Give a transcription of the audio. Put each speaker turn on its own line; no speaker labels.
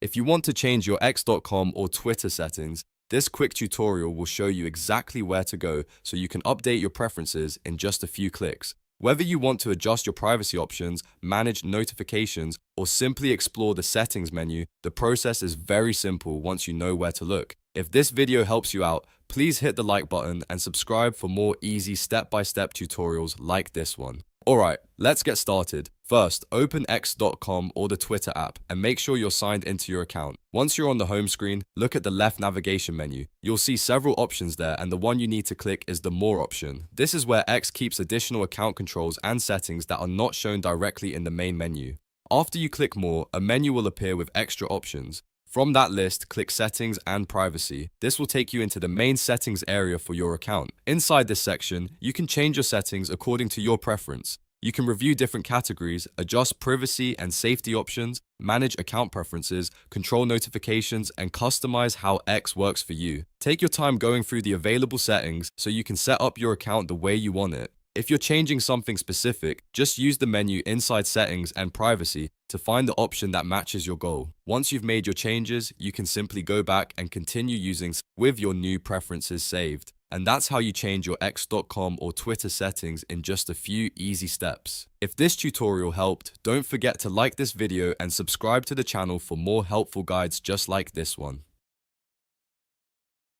If you want to change your X.com or Twitter settings, this quick tutorial will show you exactly where to go so you can update your preferences in just a few clicks. Whether you want to adjust your privacy options, manage notifications, or simply explore the settings menu, the process is very simple once you know where to look. If this video helps you out, please hit the like button and subscribe for more easy step-by-step tutorials like this one. Alright, let's get started. First, open X.com or the Twitter app and make sure you're signed into your account. Once you're on the home screen, look at the left navigation menu. You'll see several options there, and the one you need to click is the More option. This is where X keeps additional account controls and settings that are not shown directly in the main menu. After you click More, a menu will appear with extra options. From that list, click Settings and Privacy. This will take you into the main settings area for your account. Inside this section, you can change your settings according to your preference. You can review different categories, adjust privacy and safety options, manage account preferences, control notifications, and customize how X works for you. Take your time going through the available settings so you can set up your account the way you want it. If you're changing something specific, just use the menu inside Settings and Privacy to find the option that matches your goal. Once you've made your changes, you can simply go back and continue using with your new preferences saved. And that's how you change your X.com or Twitter settings in just a few easy steps. If this tutorial helped, don't forget to like this video and subscribe to the channel for more helpful guides just like this one.